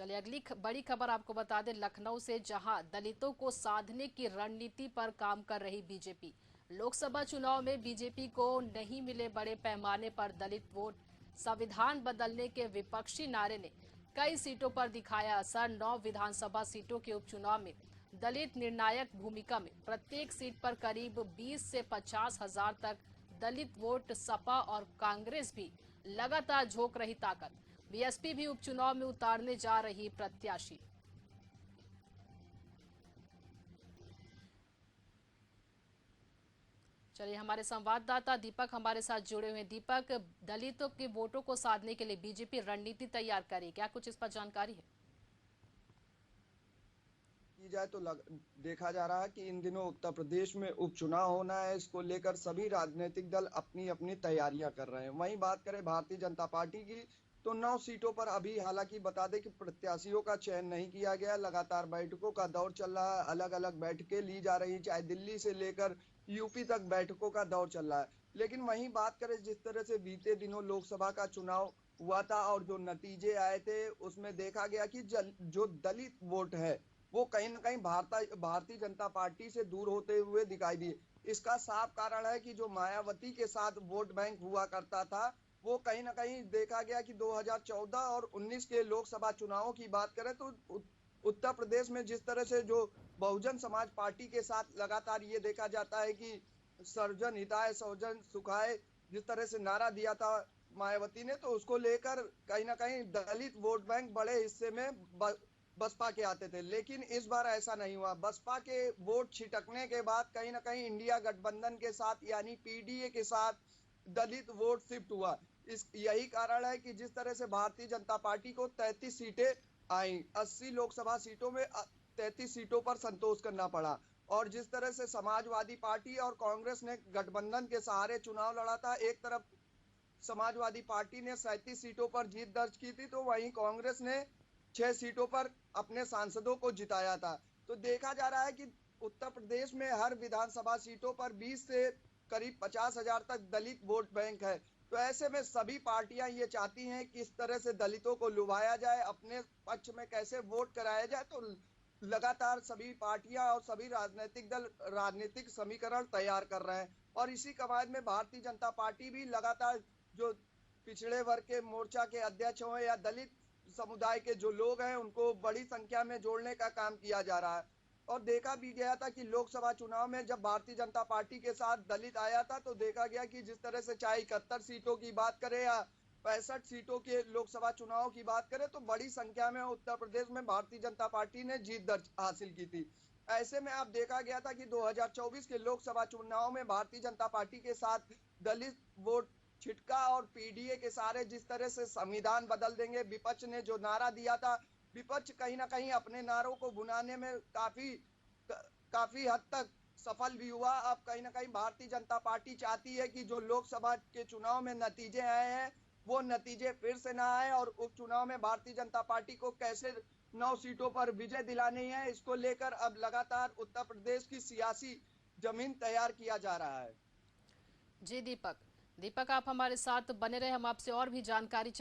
चलिए अगली बड़ी खबर आपको बता दें लखनऊ से, जहां दलितों को साधने की रणनीति पर काम कर रही बीजेपी। लोकसभा चुनाव में बीजेपी को नहीं मिले बड़े पैमाने पर दलित वोट। संविधान बदलने के विपक्षी नारे ने कई सीटों पर दिखाया असर। 9 विधानसभा सीटों के उपचुनाव में दलित निर्णायक भूमिका में। प्रत्येक सीट पर करीब 20 से 50 हजार तक दलित वोट। सपा और कांग्रेस भी लगातार झोंक रही ताकत। बीएसपी भी उपचुनाव में उतारने जा रही प्रत्याशी। चलिए हमारे संवाददाता दीपक हमारे साथ जुड़े हुए हैं। दीपक, दलितों के वोटों को साधने के लिए बीजेपी रणनीति तैयार करी, क्या कुछ इस पर जानकारी है? की जाए तो देखा जा रहा है कि इन दिनों उत्तर प्रदेश में उपचुनाव होना है। इसको लेकर सभी राजनीतिक दल अपनी अपनी तैयारियां कर रहे हैं। वहीं बात करें भारतीय जनता पार्टी की, तो 9 सीटों पर अभी हालांकि बता दें कि प्रत्याशियों का चयन नहीं किया गया। लगातार बैठकों का दौर चल रहा है, अलग अलग बैठकें ली जा रही, चाहे दिल्ली से लेकर यूपी तक बैठकों का दौर चल रहा है। लेकिन वहीं बात करें, जिस तरह से बीते दिनों लोकसभा का चुनाव हुआ था और जो नतीजे आए थे, उसमें देखा गया कि जो दलित वोट है वो कहीं ना कहीं भारतीय जनता पार्टी से दूर होते हुए दिखाई दिए। इसका साफ कारण है कि जो मायावती के साथ वोट बैंक हुआ करता था, वो कहीं ना कहीं देखा गया कि 2014 और 19 के लोकसभा चुनावों की बात करें तो उत्तर प्रदेश में जिस तरह से जो बहुजन समाज पार्टी के साथ लगातार ये देखा जाता है कि सर्वजन हिताय सर्वजन सुखाय जिस तरह से नारा दिया था मायावती ने, तो उसको लेकर कहीं ना कहीं दलित वोट बैंक बड़े हिस्से में बसपा के आते थे। लेकिन इस बार ऐसा नहीं हुआ। बसपा के वोट छिटकने के बाद कहीं ना कहीं इंडिया गठबंधन के साथ यानी पीडीए के साथ दलित वोट शिफ्ट हुआ। यही कारण है कि जिस तरह से भारतीय जनता पार्टी को 33 सीटें आई, 80 लोकसभा सीटों में 33 सीटों पर संतोष करना पड़ा। और जिस तरह से समाजवादी पार्टी और कांग्रेस ने गठबंधन के सहारे चुनाव लड़ा था, एक तरफ समाजवादी पार्टी ने 37 सीटों पर जीत दर्ज की थी, तो वहीं कांग्रेस ने 6 सीटों पर अपने सांसदों को जिताया था। तो देखा जा रहा है कि उत्तर प्रदेश में हर विधानसभा सीटों पर 20 से करीब 50,000 तक दलित वोट बैंक है। तो ऐसे में सभी पार्टियां ये चाहती हैं कि इस तरह से दलितों को लुभाया जाए, अपने पक्ष में कैसे वोट कराया जाए। तो लगातार सभी पार्टियां और सभी राजनीतिक दल राजनीतिक समीकरण तैयार कर रहे हैं। और इसी कवायद में भारतीय जनता पार्टी भी लगातार जो पिछड़े वर्ग के मोर्चा के अध्यक्ष हो या दलित समुदाय के जो लोग हैं, उनको बड़ी संख्या में जोड़ने का काम किया जा रहा है। और देखा भी गया था कि लोकसभा चुनाव में जब भारतीय जनता पार्टी के साथ दलित आया था, तो देखा गया कि जिस तरह से चाहे 71 सीटों की बात करें या 65 सीटों के लोकसभा चुनाव की बात करें, तो बड़ी संख्या में उत्तर प्रदेश में भारतीय जनता पार्टी ने जीत दर्ज हासिल की थी। ऐसे में अब देखा गया था कि 2024 के लोकसभा चुनाव में भारतीय जनता पार्टी के साथ दलित वोट छिटका और पीडीए के सहारे जिस तरह से संविधान बदल देंगे, विपक्ष ने जो नारा दिया था, विपक्ष कहीं ना कहीं अपने नारों को बुनाने में काफी हद तक सफल भी हुआ। अब कहीं ना कहीं भारतीय जनता पार्टी चाहती है कि जो लोकसभा के चुनाव में नतीजे आए हैं, वो नतीजे फिर से ना आए और उपचुनाव में भारतीय जनता पार्टी को कैसे 9 सीटों पर विजय दिलानी है, इसको लेकर अब लगातार उत्तर प्रदेश की सियासी जमीन तैयार किया जा रहा है। जी दीपक, आप हमारे साथ बने रहे, हम आपसे और भी जानकारी चाहेंगे।